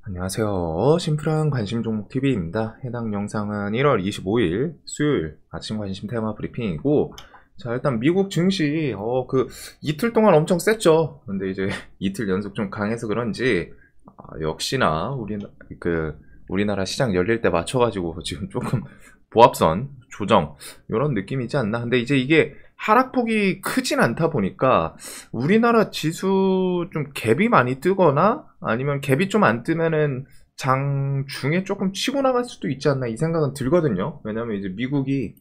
안녕하세요. 심플한 관심 종목 TV입니다. 해당 영상은 1월 25일 수요일 아침 관심 테마 브리핑이고, 자, 일단 미국 증시, 이틀 동안 엄청 셌죠. 근데 이제 이틀 연속 좀 강해서 그런지, 역시나 우리나라 시장 열릴 때 맞춰가지고 지금 조금 보합선 조정, 이런 느낌이지 않나. 근데 이제 이게 하락폭이 크진 않다 보니까 우리나라 지수 좀 갭이 많이 뜨거나 아니면 갭이 좀 안 뜨면은 장 중에 조금 치고 나갈 수도 있지 않나, 이 생각은 들거든요. 왜냐면 이제 미국이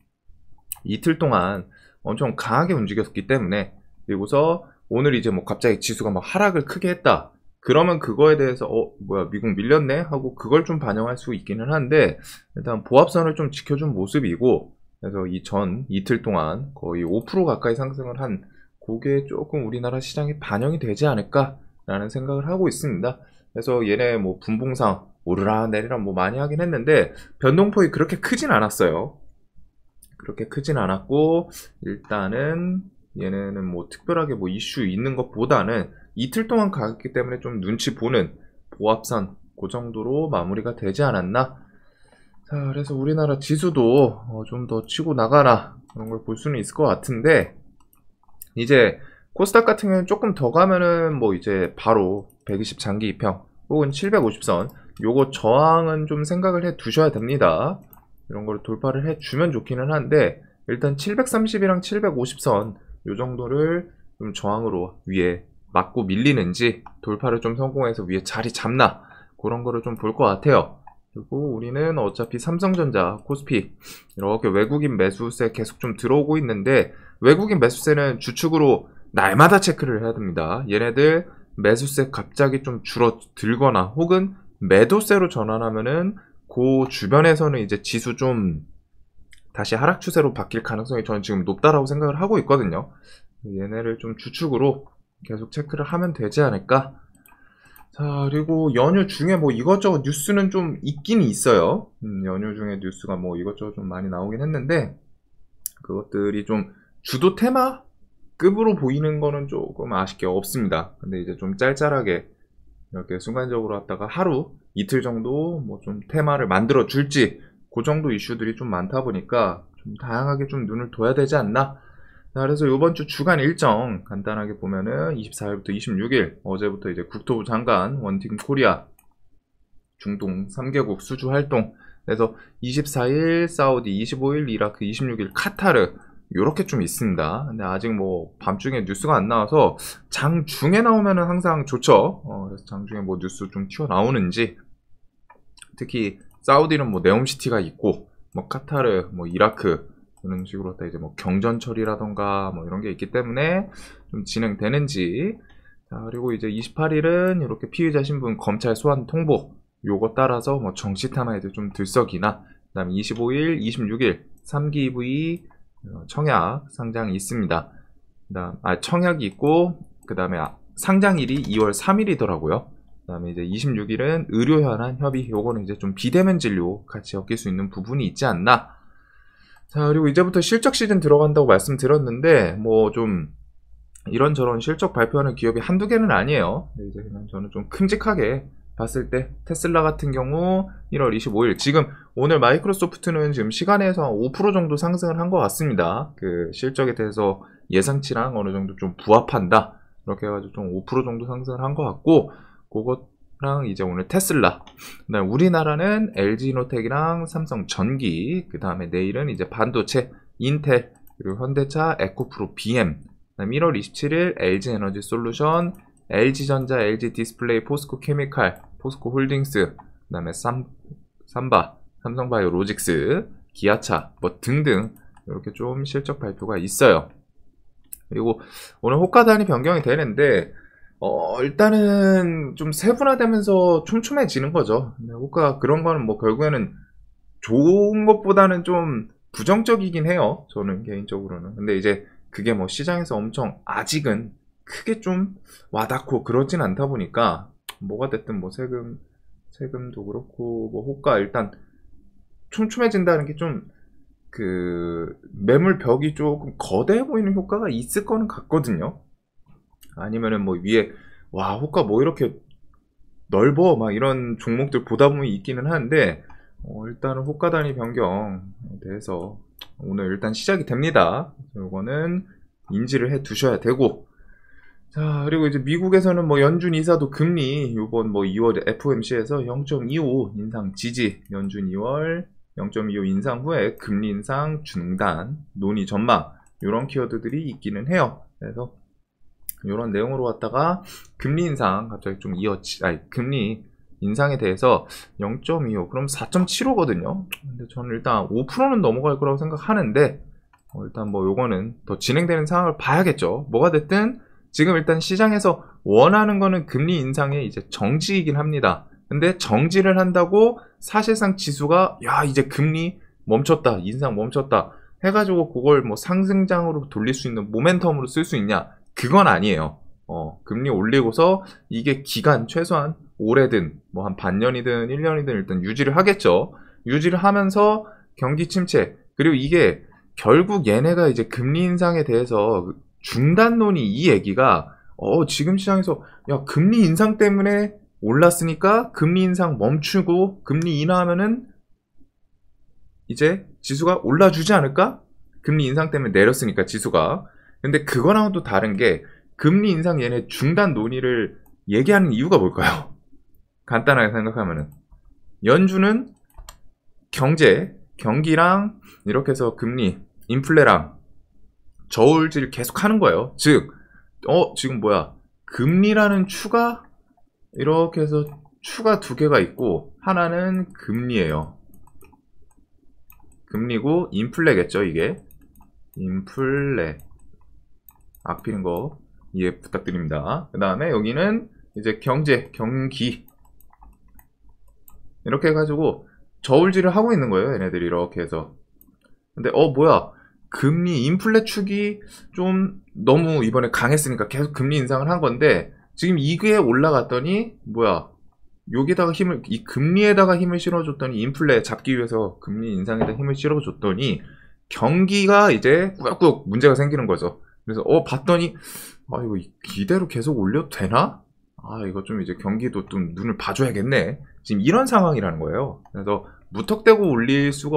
이틀 동안 엄청 강하게 움직였기 때문에. 그리고서 오늘 이제 뭐 갑자기 지수가 막 하락을 크게 했다, 그러면 그거에 대해서 뭐야 미국 밀렸네 하고 그걸 좀 반영할 수 있기는 한데, 일단 보합선을 좀 지켜준 모습이고, 그래서 이 전 이틀 동안 거의 5% 가까이 상승을 한 그게 조금 우리나라 시장에 반영이 되지 않을까라는 생각을 하고 있습니다. 그래서 얘네 뭐 분봉상 오르락 내리락 뭐 많이 하긴 했는데 변동폭이 그렇게 크진 않았어요. 그렇게 크진 않았고, 일단은 얘네는 뭐 특별하게 뭐 이슈 있는 것보다는 이틀 동안 가기 때문에 좀 눈치 보는 보합선 그 정도로 마무리가 되지 않았나. 자, 그래서 우리나라 지수도 좀 더 치고 나가나 그런 걸 볼 수는 있을 것 같은데, 이제 코스닥 같은 경우는 조금 더 가면은 뭐 이제 바로 120 장기 이평 혹은 750선 요거 저항은 좀 생각을 해 두셔야 됩니다. 이런 걸 돌파를 해 주면 좋기는 한데, 일단 730이랑 750선 요 정도를 좀 저항으로 위에 맞고 밀리는지 돌파를 좀 성공해서 위에 자리 잡나, 그런 거를 좀 볼 것 같아요. 그리고 우리는 어차피 삼성전자, 코스피 이렇게 외국인 매수세 계속 좀 들어오고 있는데, 외국인 매수세는 주축으로 날마다 체크를 해야 됩니다. 얘네들 매수세 갑자기 좀 줄어들거나 혹은 매도세로 전환하면은 그 주변에서는 이제 지수 좀 다시 하락 추세로 바뀔 가능성이 저는 지금 높다라고 생각을 하고 있거든요. 얘네를 좀 주축으로 계속 체크를 하면 되지 않을까. 자, 그리고 연휴 중에 뭐 이것저것 뉴스는 좀 있긴 있어요. 연휴 중에 뉴스가 뭐 이것저것 좀 많이 나오긴 했는데, 그것들이 좀 주도 테마급으로 보이는 거는 조금 아쉽게 없습니다. 근데 이제 좀 짤짤하게 이렇게 순간적으로 왔다가 하루 이틀 정도 뭐 좀 테마를 만들어 줄지, 그 정도 이슈들이 좀 많다 보니까 좀 다양하게 좀 눈을 둬야 되지 않나. 자, 그래서 이번 주 주간 일정 간단하게 보면은 24일부터 26일 어제부터 이제 국토부 장관 원팀 코리아 중동 3개국 수주 활동, 그래서 24일 사우디, 25일 이라크, 26일 카타르, 요렇게 좀 있습니다. 근데 아직 뭐 밤중에 뉴스가 안 나와서 장중에 나오면은 항상 좋죠. 그래서 장중에 뭐 뉴스 좀 튀어나오는지, 특히 사우디는 뭐 네옴시티가 있고 뭐 카타르, 뭐 이라크 이런 식으로 이제 뭐 경전 처리라던가 뭐 이런 게 있기 때문에 좀 진행되는지. 자, 그리고 이제 28일은 이렇게 피의자 신분 검찰 소환 통보, 요거 따라서 뭐 정치 탐화 이제 좀 들썩이나. 그다음에 25일, 26일 3기 EV 청약 상장이 있습니다. 청약이 있고, 그다음에 상장일이 2월 3일이더라고요. 그다음에 이제 26일은 의료 현안 협의, 요거는 이제 좀 비대면 진료 같이 엮일 수 있는 부분이 있지 않나. 자, 그리고 이제부터 실적 시즌 들어간다고 말씀드렸는데, 뭐 좀 이런저런 실적 발표하는 기업이 한두 개는 아니에요. 이제 그냥 저는 좀 큼직하게 봤을 때 테슬라 같은 경우 1월 25일, 지금 오늘 마이크로소프트는 지금 시간에서 5% 정도 상승을 한 것 같습니다. 그 실적에 대해서 예상치랑 어느 정도 좀 부합한다, 이렇게 해가지고 좀 5% 정도 상승을 한 것 같고, 그것랑 이제 오늘 테슬라, 그다음에 우리나라는 LG노텍이랑 삼성전기, 그 다음에 내일은 이제 반도체 인텔, 그리고 현대차, 에코프로, BM, 그다음 1월 27일 LG에너지솔루션, LG전자, LG디스플레이, 포스코케미칼, 포스코홀딩스, 그 다음에 삼바, 삼성바이오로직스, 기아차 뭐 등등 이렇게 좀 실적 발표가 있어요. 그리고 오늘 호가단이 변경이 되는데, 일단은 좀 세분화되면서 촘촘해지는 거죠. 근데 호가 그런 거는 뭐 결국에는 좋은 것보다는 좀 부정적이긴 해요, 저는 개인적으로는. 근데 이제 그게 뭐 시장에서 엄청 아직은 크게 좀 와닿고 그러진 않다 보니까, 뭐가 됐든 뭐 세금도 그렇고 뭐 호가 일단 촘촘해진다는 게 좀 그 매물 벽이 조금 거대해 보이는 효과가 있을 거는 같거든요. 아니면은 뭐 위에 와 호가 뭐 이렇게 넓어 막 이런 종목들 보다 보면 있기는 한데 일단은 호가 단위 변경에 대해서 오늘 일단 시작이 됩니다. 이거는 인지를 해 두셔야 되고, 자, 그리고 이제 미국에서는 뭐 연준 이사도 금리 요번 뭐 2월 FOMC에서 0.25 인상 지지, 연준 2월 0.25 인상 후에 금리 인상 중단, 논의 전망 요런 키워드들이 있기는 해요. 그래서 요런 내용으로 왔다가 금리 인상 갑자기 좀 금리 인상에 대해서 0.25 그럼 4.75거든요. 근데 저는 일단 5%는 넘어갈 거라고 생각하는데 일단 뭐 요거는 더 진행되는 상황을 봐야겠죠. 뭐가 됐든 지금 일단 시장에서 원하는 거는 금리 인상의 이제 정지이긴 합니다. 근데 정지를 한다고 사실상 지수가 야 이제 금리 멈췄다, 인상 멈췄다 해가지고 그걸 뭐 상승장으로 돌릴 수 있는 모멘텀으로 쓸 수 있냐? 그건 아니에요. 금리 올리고서 이게 기간 최소한 올해든 뭐 한 반년이든 1년이든 일단 유지를 하겠죠. 유지를 하면서 경기 침체, 그리고 이게 결국 얘네가 이제 금리 인상에 대해서 중단 논의 이 얘기가 지금 시장에서 야 금리 인상 때문에 올랐으니까 금리 인상 멈추고 금리 인하하면은 이제 지수가 올라주지 않을까? 금리 인상 때문에 내렸으니까 지수가. 근데 그거랑은 또 다른 게 금리 인상 얘네 중단 논의를 얘기하는 이유가 뭘까요? 간단하게 생각하면은 연준은 경기랑 이렇게 해서 금리, 인플레랑 저울질 계속 하는 거예요. 즉, 지금 뭐야? 금리라는 추가 이렇게 해서 추가 두 개가 있고 하나는 금리예요. 금리고 인플레겠죠, 이게. 인플레. 악피는 거 이해 부탁드립니다. 그 다음에 여기는 이제 경기. 이렇게 해가지고 저울질을 하고 있는 거예요, 얘네들이 이렇게 해서. 근데 뭐야? 금리 인플레 축이 좀 너무 이번에 강했으니까 계속 금리 인상을 한 건데 지금 이게 올라갔더니 뭐야? 여기다가 이 금리에다가 힘을 실어줬더니 인플레 잡기 위해서 금리 인상에다 힘을 실어줬더니 경기가 이제 꾹꾹 문제가 생기는 거죠. 그래서 봤더니 이거 이대로 계속 올려도 되나? 이거 좀 이제 경기도 좀 눈을 봐줘야겠네. 지금 이런 상황이라는 거예요. 그래서 무턱대고 올릴 수가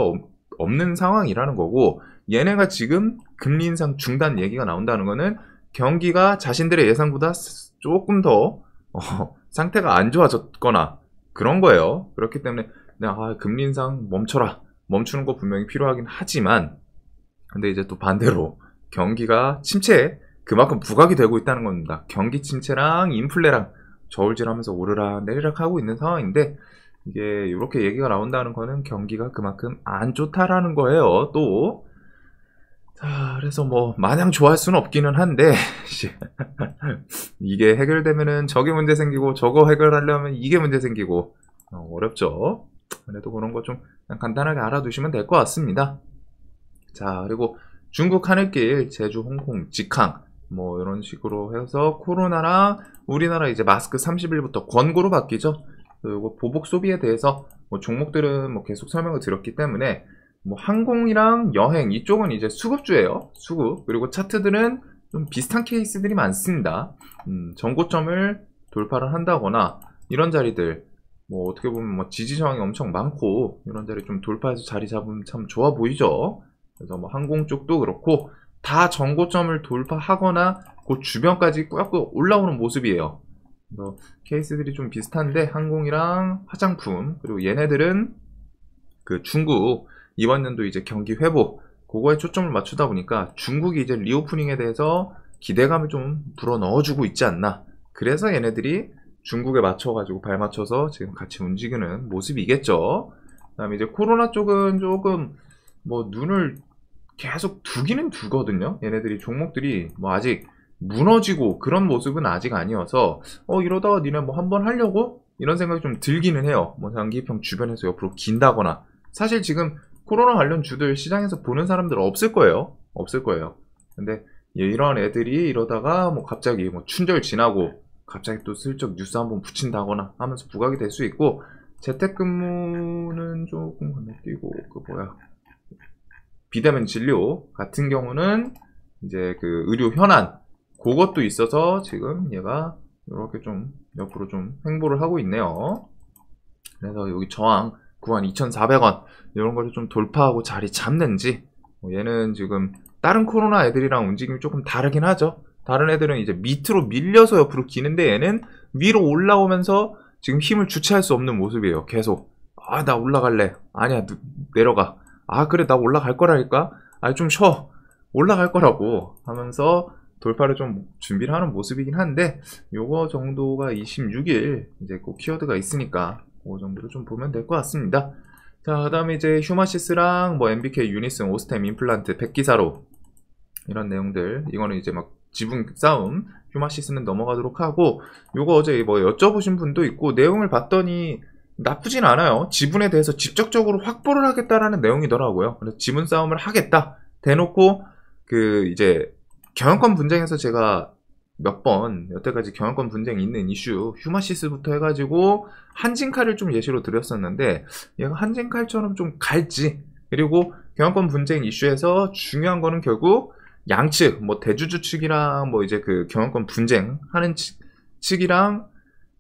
없는 상황이라는 거고, 얘네가 지금 금리 인상 중단 얘기가 나온다는 거는 경기가 자신들의 예상보다 조금 더 상태가 안 좋아졌거나 그런 거예요. 그렇기 때문에 금리 인상 멈추는 거 분명히 필요하긴 하지만, 근데 이제 또 반대로 경기가 침체에 그만큼 부각이 되고 있다는 겁니다. 경기 침체랑 인플레랑 저울질하면서 오르락 내리락 하고 있는 상황인데, 이게 이렇게 얘기가 나온다는 거는 경기가 그만큼 안 좋다라는 거예요. 또 자, 그래서 뭐 마냥 좋아할 수는 없기는 한데 이게 해결되면은 저게 문제 생기고 저거 해결하려면 이게 문제 생기고 어렵죠. 그래도 그런 거 좀 간단하게 알아두시면 될 것 같습니다. 자, 그리고 중국 하늘길, 제주, 홍콩, 직항 뭐 이런 식으로 해서 코로나랑 우리나라 이제 마스크 30일부터 권고로 바뀌죠. 그리고 보복 소비에 대해서 뭐 종목들은 뭐 계속 설명을 드렸기 때문에 뭐 항공이랑 여행 이쪽은 이제 수급주예요. 수급. 그리고 차트들은 좀 비슷한 케이스들이 많습니다. 전고점을 돌파를 한다거나 이런 자리들 뭐 어떻게 보면 뭐 지지 저항이 엄청 많고 이런 자리 좀 돌파해서 자리 잡으면 참 좋아 보이죠. 그래서 뭐 항공 쪽도 그렇고 다 전고점을 돌파하거나 그 주변까지 꾹꾹 올라오는 모습이에요. 그래서 케이스들이 좀 비슷한데 항공이랑 화장품 그리고 얘네들은 그 중국 이번 연도 이제 경기 회복 그거에 초점을 맞추다 보니까 중국이 이제 리오프닝에 대해서 기대감을 좀 불어 넣어주고 있지 않나. 그래서 얘네들이 중국에 맞춰가지고 발맞춰서 지금 같이 움직이는 모습이겠죠. 그 다음에 이제 코로나 쪽은 조금 뭐 눈을 계속 두기는 두거든요. 얘네들이 종목들이 뭐 아직 무너지고 그런 모습은 아직 아니어서 이러다가 니네 뭐 한번 하려고? 이런 생각이 좀 들기는 해요. 뭐 장기평 주변에서 옆으로 긴다거나. 사실 지금 코로나 관련 주들 시장에서 보는 사람들 없을 거예요. 없을 거예요. 근데 이런 애들이 이러다가 뭐 갑자기 뭐 춘절 지나고 갑자기 또 슬쩍 뉴스 한번 붙인다거나 하면서 부각이 될 수 있고, 재택근무는 조금 건너뛰고 비대면 진료 같은 경우는 이제 그 의료 현안 그것도 있어서 지금 얘가 이렇게 좀 옆으로 좀 횡보를 하고 있네요. 그래서 여기 저항 92,400원 이런 거를 좀 돌파하고 자리 잡는지, 얘는 지금 다른 코로나 애들이랑 움직임이 조금 다르긴 하죠. 다른 애들은 이제 밑으로 밀려서 옆으로 기는데 얘는 위로 올라오면서 지금 힘을 주체할 수 없는 모습이에요. 계속 나 올라갈래. 아니야, 내려가. 그래, 나 올라갈 거라니까. 좀 쉬어. 올라갈 거라고 하면서 돌파를 좀 준비를 하는 모습이긴 한데, 요거 정도가 26일 이제 꼭 키워드가 있으니까 그 정도로 좀 보면 될 것 같습니다. 자, 그 다음에 이제 휴마시스랑 뭐 MBK 유니슨, 오스템 임플란트, 백기사로 이런 내용들, 이거는 이제 막 지분 싸움, 휴마시스는 넘어가도록 하고, 요거 어제 뭐 여쭤보신 분도 있고 내용을 봤더니 나쁘진 않아요. 지분에 대해서 직접적으로 확보를 하겠다라는 내용이더라고요. 그래서 지분 싸움을 하겠다 대놓고, 그 이제 경영권 분쟁에서 제가 몇 번 여태까지 경영권 분쟁이 있는 이슈, 휴마시스부터 해가지고 한진칼을 좀 예시로 드렸었는데, 얘가 한진칼처럼 좀 갈지, 그리고 경영권 분쟁 이슈에서 중요한 거는 결국 양측, 뭐 대주주 측이랑 뭐 이제 그 경영권 분쟁 하는 측이랑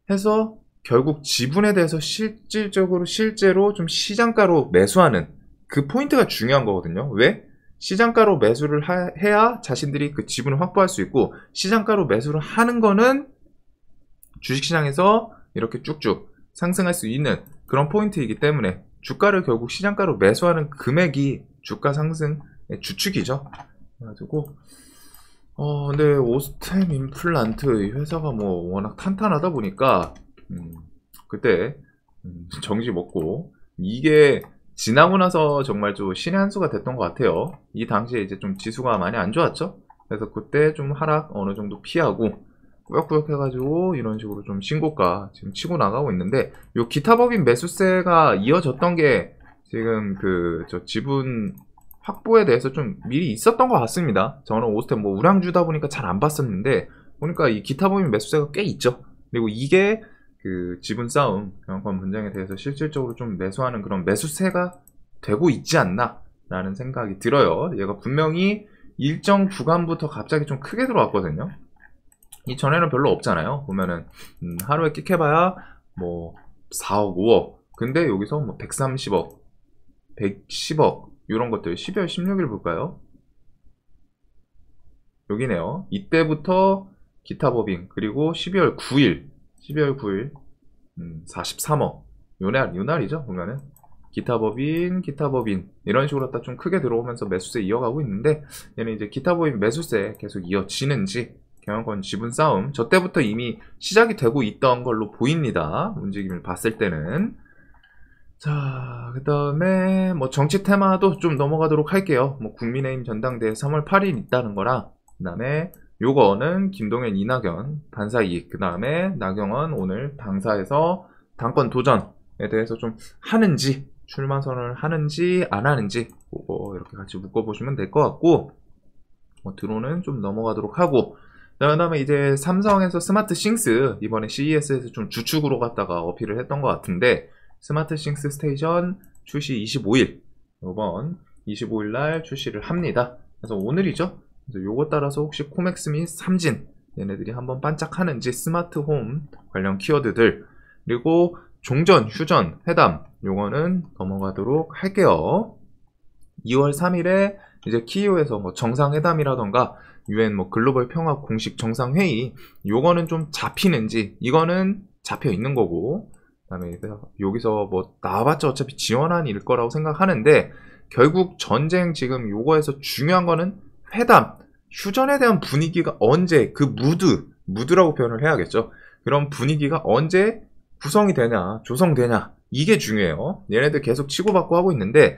해서 결국 지분에 대해서 실제로 좀 시장가로 매수하는 그 포인트가 중요한 거거든요. 왜? 시장가로 매수를 해야 자신들이 그 지분을 확보할 수 있고, 시장가로 매수를 하는 거는 주식시장에서 이렇게 쭉쭉 상승할 수 있는 그런 포인트이기 때문에, 주가를 결국 시장가로 매수하는 금액이 주가 상승의 주축이죠. 그래가지고 근데 오스템 임플란트 이 회사가 뭐 워낙 탄탄하다 보니까 그때 정지 먹고, 이게 지나고 나서 정말 좀 신의 한 수가 됐던 것 같아요. 이 당시에 이제 좀 지수가 많이 안 좋았죠. 그래서 그때 좀 하락 어느 정도 피하고 꾸역꾸역 해가지고 이런 식으로 좀 신고가 지금 치고 나가고 있는데, 요 기타법인 매수세가 이어졌던 게 지금 저 지분 확보에 대해서 좀 미리 있었던 것 같습니다. 저는 오스템 뭐 우량주다 보니까 잘 안 봤었는데, 보니까 이 기타법인 매수세가 꽤 있죠. 그리고 이게 그 지분 싸움, 경영권 분쟁에 대해서 실질적으로 좀 매수하는 그런 매수세가 되고 있지 않나 라는 생각이 들어요. 얘가 분명히 일정 구간부터 갑자기 좀 크게 들어왔거든요. 이전에는 별로 없잖아요. 보면은 하루에 끽해봐야 뭐 4억, 5억. 근데 여기서 뭐 130억, 110억 이런 것들 12월 16일 볼까요? 여기네요. 이때부터 기타법인, 그리고 12월 9일 43억 요 날이죠. 보면은 기타법인 이런 식으로 딱 좀 크게 들어오면서 매수세 이어가고 있는데, 얘는 이제 기타법인 매수세 계속 이어지는지, 경영권 지분 싸움 저 때부터 이미 시작이 되고 있던 걸로 보입니다. 움직임을 봤을 때는. 자, 그 다음에 뭐 정치 테마도 좀 넘어가도록 할게요. 뭐 국민의힘 전당대회 3월 8일 있다는 거랑, 그 다음에 요거는 김동연, 이낙연 반사이익, 그 다음에 나경원 오늘 당사에서 당권 도전에 대해서 좀 하는지, 출마 선언을 하는지 안 하는지, 그거 이렇게 같이 묶어보시면 될 것 같고, 드론은 좀 넘어가도록 하고, 그 다음에 이제 삼성에서 스마트 싱스 이번에 CES에서 좀 주축으로 갔다가 어필을 했던 것 같은데, 스마트 싱스 스테이션 출시 25일, 이번 25일 날 출시를 합니다. 그래서 오늘이죠. 그래서 요거 따라서 혹시 코맥스 및 삼진 얘네들이 한번 반짝하는지, 스마트 홈 관련 키워드들, 그리고 종전, 휴전, 회담 요거는 넘어가도록 할게요. 2월 3일에 이제 키이오에서 뭐 정상회담이라던가 UN 뭐 글로벌 평화 공식 정상회의, 요거는 좀 잡히는지, 이거는 잡혀 있는 거고, 그다음에 여기서 뭐 나와봤자 어차피 지원안일 거라고 생각하는데, 결국 전쟁 지금 요거에서 중요한 거는 회담, 휴전에 대한 분위기가 언제, 그 무드라고 표현을 해야겠죠. 그런 분위기가 언제 구성이 되냐, 조성되냐, 이게 중요해요. 얘네들 계속 치고받고 하고 있는데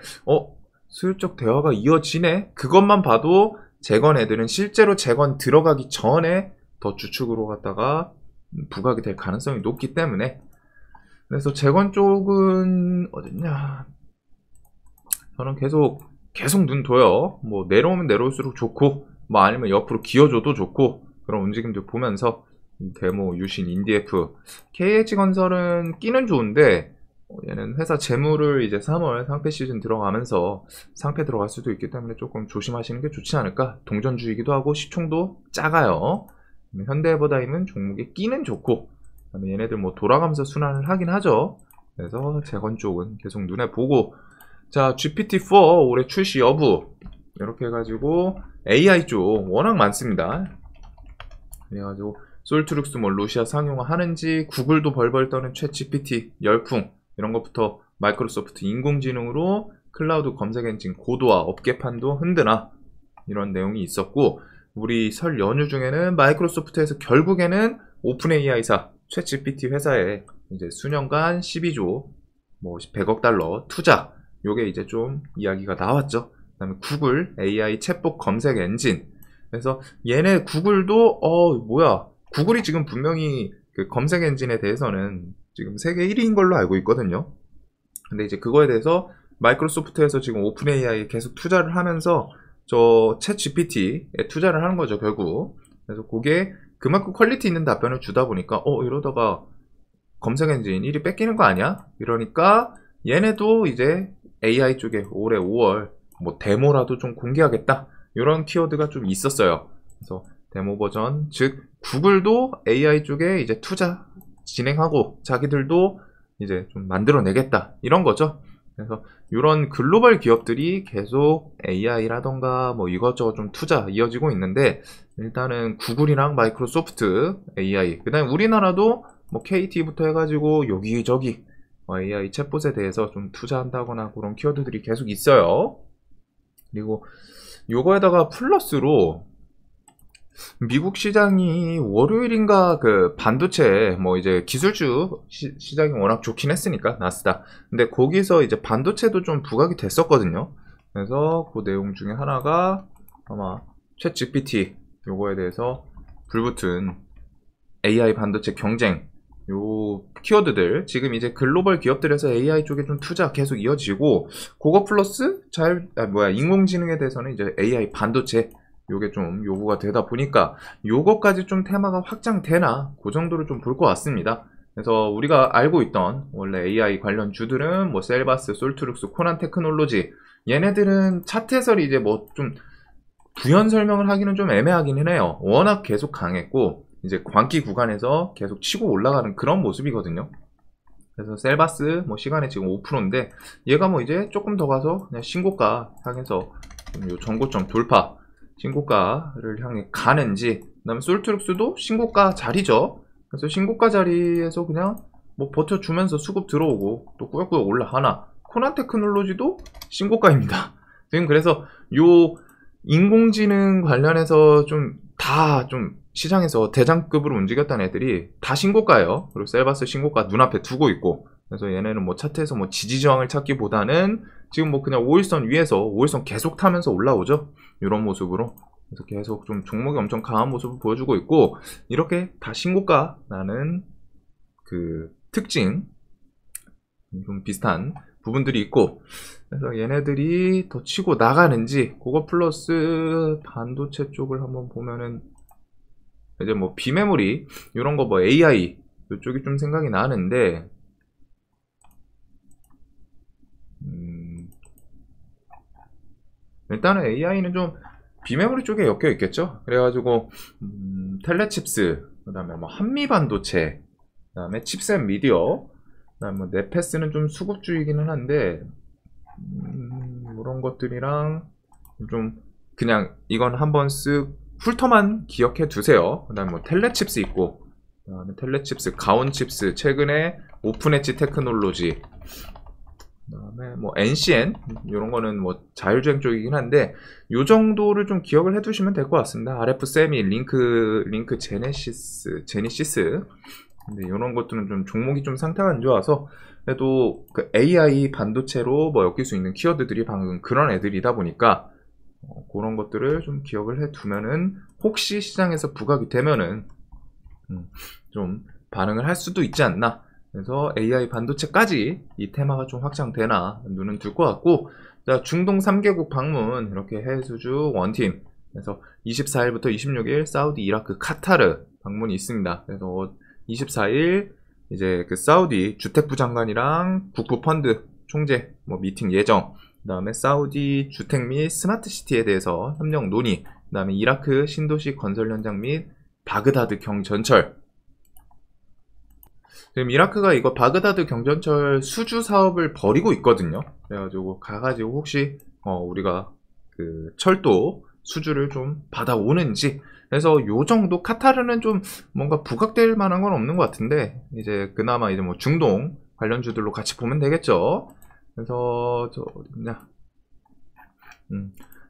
슬쩍 대화가 이어지네. 그것만 봐도 재건 애들은 실제로 재건 들어가기 전에 더 주축으로 갔다가 부각이 될 가능성이 높기 때문에, 그래서 재건 쪽은 어딨냐, 저는 계속 눈 둬요. 뭐 내려오면 내려올수록 좋고, 뭐 아니면 옆으로 기어줘도 좋고, 그런 움직임들 보면서 데모, 유신, 인디에프, KH건설은 끼는 좋은데, 얘는 회사 재무를 이제 3월 상패 시즌 들어가면서 상패 들어갈 수도 있기 때문에 조금 조심하시는 게 좋지 않을까. 동전주이기도 하고 시총도 작아요. 현대에버다임은 종목에 끼는 좋고, 그다음에 얘네들 뭐 돌아가면서 순환을 하긴 하죠. 그래서 재건 쪽은 계속 눈에 보고, 자, GPT-4 올해 출시 여부 이렇게 해가지고 AI 쪽 워낙 많습니다. 그래가지고 솔트룩스 뭐 루시아 상용화 하는지, 구글도 벌벌 떠는 챗 GPT 열풍 이런 것부터 마이크로소프트 인공지능으로 클라우드 검색 엔진 고도화, 업계판도 흔드나, 이런 내용이 있었고, 우리 설 연휴 중에는 마이크로소프트에서 결국에는 오픈 AI사 챗 GPT 회사에 이제 수년간 12조 뭐 100억 달러 투자, 요게 이제 좀 이야기가 나왔죠. 그 다음에 구글 AI 챗봇 검색 엔진. 그래서 얘네 구글도 뭐야, 구글이 지금 분명히 그 검색 엔진에 대해서는 지금 세계 1위인 걸로 알고 있거든요. 근데 이제 그거에 대해서 마이크로소프트에서 지금 오픈 AI에 계속 투자를 하면서 저 챗 GPT에 투자를 하는 거죠, 결국. 그래서 그게 그만큼 퀄리티 있는 답변을 주다 보니까 이러다가 검색 엔진 1위 뺏기는 거 아니야? 이러니까 얘네도 이제 AI 쪽에 올해 5월 뭐 데모라도 좀 공개하겠다, 이런 키워드가 좀 있었어요. 그래서 데모 버전, 즉 구글도 AI 쪽에 이제 투자 진행하고 자기들도 이제 좀 만들어내겠다, 이런 거죠. 그래서 이런 글로벌 기업들이 계속 AI라던가 뭐 이것저것 좀 투자 이어지고 있는데, 일단은 구글이랑 마이크로소프트 AI, 그 다음에 우리나라도 뭐 KT부터 해가지고 여기저기 AI 챗봇에 대해서 좀 투자한다거나 그런 키워드들이 계속 있어요. 그리고 요거에다가 플러스로 미국 시장이 월요일인가 그 반도체 뭐 이제 기술주 시장이 워낙 좋긴 했으니까, 나스닥. 근데 거기서 이제 반도체도 좀 부각이 됐었거든요. 그래서 그 내용 중에 하나가 아마 챗 GPT 요거에 대해서 불붙은 AI 반도체 경쟁, 요 키워드들 지금 이제 글로벌 기업들에서 AI 쪽에 좀 투자 계속 이어지고, 그거 플러스 인공지능에 대해서는 이제 AI 반도체 요게 좀 요구가 되다 보니까 요거까지 좀 테마가 확장되나, 그 정도로 좀 볼 것 같습니다. 그래서 우리가 알고 있던 원래 AI 관련 주들은 뭐 셀바스, 솔트룩스, 코난 테크놀로지, 얘네들은 차트 해설이 이제 뭐 좀 부연 설명을 하기는 좀 애매하긴 해요. 워낙 계속 강했고 이제 광기 구간에서 계속 치고 올라가는 그런 모습이거든요. 그래서 셀바스 뭐 시간에 지금 5%인데 얘가 뭐 이제 조금 더 가서 그냥 신고가 향해서 요 전고점 돌파, 신고가를 향해 가는지, 그 다음에 솔트룩스도 신고가 자리죠. 그래서 신고가 자리에서 그냥 뭐 버텨주면서 수급 들어오고 또 꾸역꾸역 올라가나, 코난 테크놀로지도 신고가입니다. 지금 그래서 요 인공지능 관련해서 좀 다 좀 시장에서 대장급으로 움직였던 애들이 다 신고가예요. 그리고 셀바스 신고가 눈앞에 두고 있고, 그래서 얘네는 뭐 차트에서 뭐 지지저항을 찾기보다는 지금 뭐 그냥 5일선 위에서 5일선 계속 타면서 올라오죠. 이런 모습으로. 그래서 계속 좀 종목이 엄청 강한 모습을 보여주고 있고, 이렇게 다 신고가라는 그 특징 좀 비슷한 부분들이 있고, 그래서 얘네들이 더 치고 나가는지, 그거 플러스 반도체 쪽을 한번 보면은 이제 뭐 비메모리 이런 거 뭐 AI 이쪽이 좀 생각이 나는데, 일단은 AI는 좀 비메모리 쪽에 엮여 있겠죠. 그래가지고 텔레칩스, 그 다음에 뭐 한미반도체, 그 다음에 칩셋 미디어, 그 다음에 뭐 네페스는 좀 수급주이기는 한데, 이런 것들이랑 좀 그냥 이건 한번 쓱 훑어만 기억해 두세요. 그 다음에 뭐 텔레칩스 있고, 그 다음에 텔레칩스, 가온칩스, 최근에 오픈엣지 테크놀로지, 그 다음에 뭐 NCN 이런 거는 뭐 자율주행 쪽이긴 한데, 요 정도를 좀 기억을 해두시면 될 것 같습니다. RF 세미, 링크 제니시스. 근데 이런 것들은 좀 종목이 좀 상태가 안 좋아서, 그래도 그 AI 반도체로 뭐 엮일 수 있는 키워드들이 방금 그런 애들이다 보니까 그런 것들을 좀 기억을 해두면은 혹시 시장에서 부각이 되면은 좀 반응을 할 수도 있지 않나. 그래서 AI 반도체까지 이 테마가 좀 확장되나 눈은 둘 것 같고, 자, 중동 3개국 방문 이렇게 해수주 원팀. 그래서 24일부터 26일 사우디, 이라크, 카타르 방문이 있습니다. 그래서 24일 이제 그 사우디 주택부 장관이랑 국부 펀드 총재 뭐 미팅 예정. 그 다음에 사우디 주택 및 스마트 시티에 대해서 협력 논의. 그 다음에 이라크 신도시 건설 현장 및 바그다드 경전철. 지금 이라크가 이거 바그다드 경전철 수주 사업을 벌이고 있거든요. 그래가지고 가가지고 혹시 우리가 그 철도 수주를 좀 받아오는지. 그래서 요 정도 카타르는 좀 뭔가 부각될 만한 건 없는 것 같은데, 이제 그나마 이제 뭐 중동 관련주들로 같이 보면 되겠죠. 그래서 저 어딨냐?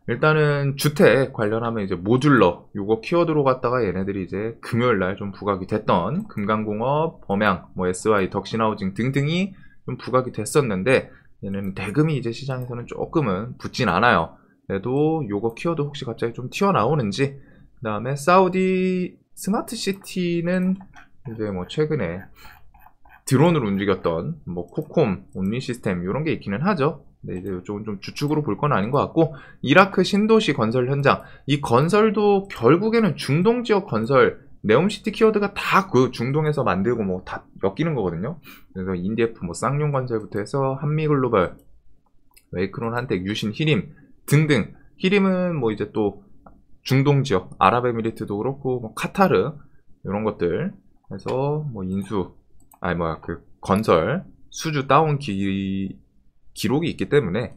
일단은 주택 관련하면 이제 모듈러 요거 키워드로 갔다가 얘네들이 이제 금요일날 좀 부각이 됐던 금강공업, 범양, 뭐 SY, 덕신하우징 등등이 좀 부각이 됐었는데, 얘는 대금이 이제 시장에서는 조금은 붙진 않아요. 그래도 요거 키워드 혹시 갑자기 좀 튀어나오는지. 그 다음에 사우디 스마트시티는 이제 뭐 최근에 드론을 움직였던 뭐 코콤, 온리 시스템 이런 게 있기는 하죠. 네, 이제 이쪽은 좀 주축으로 볼 건 아닌 것 같고, 이라크 신도시 건설 현장, 이 건설도 결국에는 중동 지역 건설, 네옴시티 키워드가 다 그 중동에서 만들고 뭐 다 엮이는 거거든요. 그래서 인디에프, 뭐 쌍용 건설부터 해서 한미글로벌, 웨이크론, 한텍, 유신, 히림 등등. 히림은 뭐 이제 또 중동 지역, 아랍에미리트도 그렇고 뭐 카타르 이런 것들 해서 뭐 인수, 그 건설 수주 다운 기록이 있기 때문에,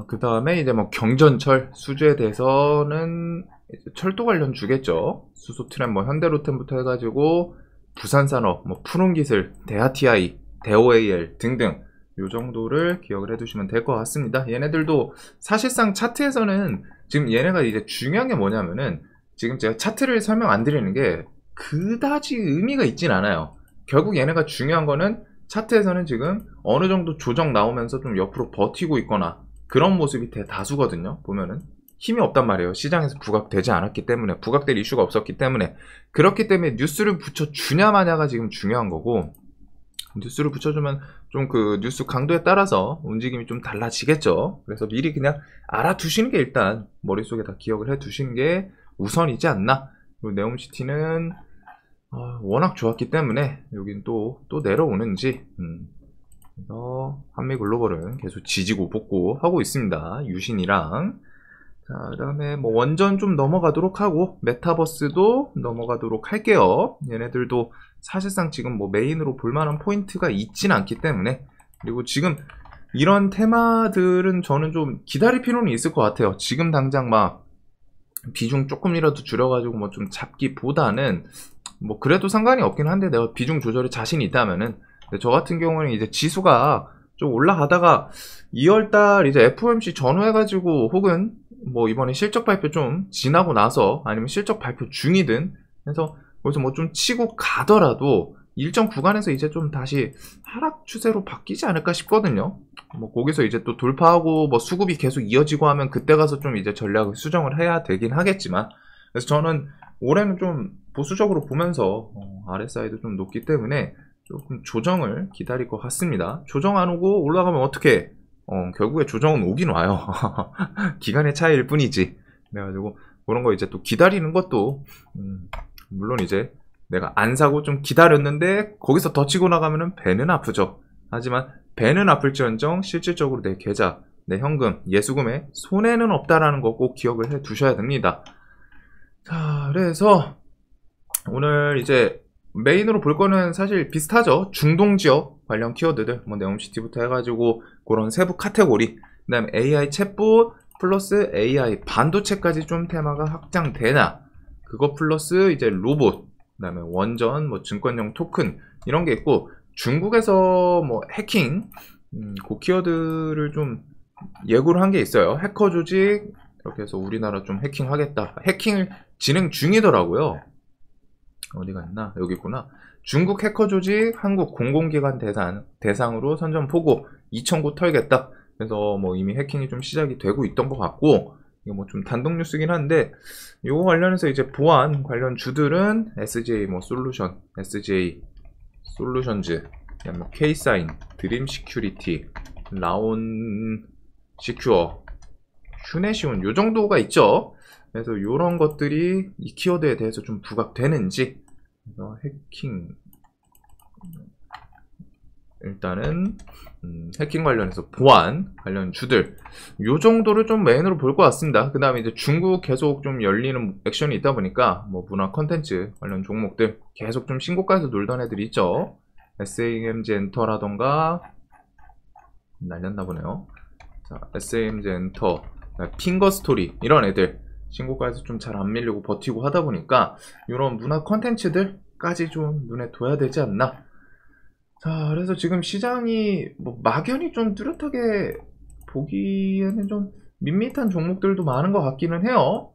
그 다음에 이제 뭐 경전철 수주에 대해서는 이제 철도 관련 주겠죠. 수소트램, 뭐 현대로템부터 해가지고 부산산업, 뭐 푸른기술, 대하TI, 대OAL 등등 요 정도를 기억을 해두시면 될 것 같습니다. 얘네들도 사실상 차트에서는 지금 얘네가 이제 중요한 게 뭐냐면은, 지금 제가 차트를 설명 안 드리는 게 그다지 의미가 있진 않아요. 결국 얘네가 중요한 거는 차트에서는 지금 어느 정도 조정 나오면서 좀 옆으로 버티고 있거나 그런 모습이 대다수거든요. 보면은 힘이 없단 말이에요. 시장에서 부각되지 않았기 때문에, 부각될 이슈가 없었기 때문에. 그렇기 때문에 뉴스를 붙여주냐 마냐가 지금 중요한 거고, 뉴스를 붙여주면 좀 그 뉴스 강도에 따라서 움직임이 좀 달라지겠죠. 그래서 미리 그냥 알아두시는 게, 일단 머릿속에 다 기억을 해두시는 게 우선이지 않나. 그리고 네옴시티는 워낙 좋았기 때문에 여긴 또 내려오는지. 그래서 한미글로벌은 계속 지지고 볶고 하고 있습니다. 유신이랑. 자, 그 다음에 뭐 원전 좀 넘어가도록 하고, 메타버스도 넘어가도록 할게요. 얘네들도 사실상 지금 뭐 메인으로 볼만한 포인트가 있진 않기 때문에. 그리고 지금 이런 테마들은 저는 좀 기다릴 필요는 있을 것 같아요. 지금 당장 막 비중 조금이라도 줄여가지고 뭐 좀 잡기보다는 뭐 그래도 상관이 없긴 한데, 내가 비중 조절에 자신이 있다면은. 근데 저 같은 경우는 이제 지수가 좀 올라가다가 2월달 이제 FOMC 전후해가지고, 혹은 뭐 이번에 실적 발표 좀 지나고 나서, 아니면 실적 발표 중이든 해서 거기서 뭐 좀 치고 가더라도 일정 구간에서 이제 좀 다시 하락 추세로 바뀌지 않을까 싶거든요. 뭐 거기서 이제 또 돌파하고 뭐 수급이 계속 이어지고 하면 그때 가서 좀 이제 전략을 수정을 해야 되긴 하겠지만, 그래서 저는 올해는 좀 보수적으로 보면서 RSI도 좀 높기 때문에 조금 조정을 기다릴 것 같습니다. 조정 안 오고 올라가면 어떻게? 결국에 조정은 오긴 와요. 기간의 차이일 뿐이지. 그래가지고 그런 거 이제 또 기다리는 것도, 물론 이제 내가 안 사고 좀 기다렸는데 거기서 더 치고 나가면은 배는 아프죠. 하지만 배는 아플지언정 실질적으로 내 계좌, 내 현금, 예수금에 손해는 없다라는 거 꼭 기억을 해 두셔야 됩니다. 자, 그래서 오늘 이제 메인으로 볼 거는 사실 비슷하죠. 중동 지역 관련 키워드들, 뭐 네옴시티부터 해가지고 그런 세부 카테고리, 그 다음에 AI 챗봇 플러스 AI 반도체까지 좀 테마가 확장되나, 그거 플러스 이제 로봇, 그 다음에 원전, 뭐 증권형 토큰 이런 게 있고, 중국에서 뭐 해킹, 그 키워드를 좀 예고를 한 게 있어요. 해커 조직 이렇게 해서 우리나라 좀 해킹하겠다. 해킹을 진행 중이더라고요. 어디가 있나? 여기 있구나. 중국 해커 조직 한국 공공기관 대상으로 선전 포고 2,000곳 털겠다. 그래서 뭐 이미 해킹이 좀 시작이 되고 있던 것 같고, 이거 뭐 좀 단독 뉴스긴 한데, 이거 관련해서 이제 보안 관련 주들은 SJ 뭐 솔루션, SJ 솔루션즈, 그다음에 K사인, 드림 시큐리티, 라온 시큐어, 휴네시온 요 정도가 있죠. 그래서 요런 것들이 이 키워드에 대해서 좀 부각되는지. 그래서 해킹, 일단은 해킹 관련해서 보안 관련 주들 요 정도를 좀 메인으로 볼 것 같습니다. 그 다음에 이제 중국 계속 좀 열리는 액션이 있다 보니까 뭐 문화 컨텐츠 관련 종목들 계속 좀 신고가에서 놀던 애들이 있죠. SAMG 엔터라던가 날렸나 보네요. 자, SAMG 엔터, 핑거 스토리 이런 애들 신고가에서 좀 잘 안 밀리고 버티고 하다 보니까 이런 문화 컨텐츠들까지 좀 눈에 둬야 되지 않나. 자, 그래서 지금 시장이 뭐 막연히 좀 뚜렷하게 보기에는 좀 밋밋한 종목들도 많은 것 같기는 해요.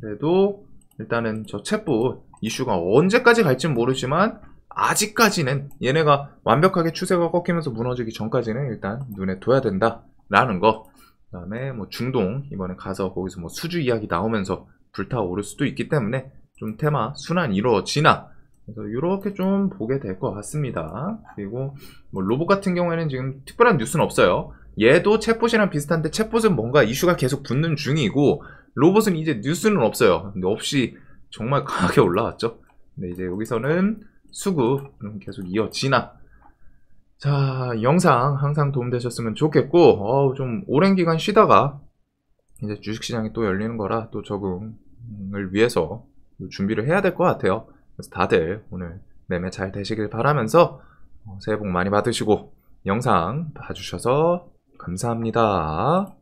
그래도 일단은 저 챗봇 이슈가 언제까지 갈지는 모르지만 아직까지는 얘네가 완벽하게 추세가 꺾이면서 무너지기 전까지는 일단 눈에 둬야 된다라는 거. 그 다음에 뭐 중동 이번에 가서 거기서 뭐 수주 이야기 나오면서 불타오를 수도 있기 때문에 좀 테마 순환 이루어지나. 그래서 이렇게 좀 보게 될 것 같습니다. 그리고 뭐 로봇 같은 경우에는 지금 특별한 뉴스는 없어요. 얘도 챗봇이랑 비슷한데 챗봇은 뭔가 이슈가 계속 붙는 중이고 로봇은 이제 뉴스는 없어요. 근데 없이 정말 강하게 올라왔죠. 근데 이제 여기서는 수급 계속 이어지나. 자, 영상 항상 도움되셨으면 좋겠고 좀 오랜 기간 쉬다가 이제 주식시장이 또 열리는 거라 또 적응을 위해서 준비를 해야 될 것 같아요. 그래서 다들 오늘 매매 잘 되시길 바라면서 새해 복 많이 받으시고 영상 봐주셔서 감사합니다.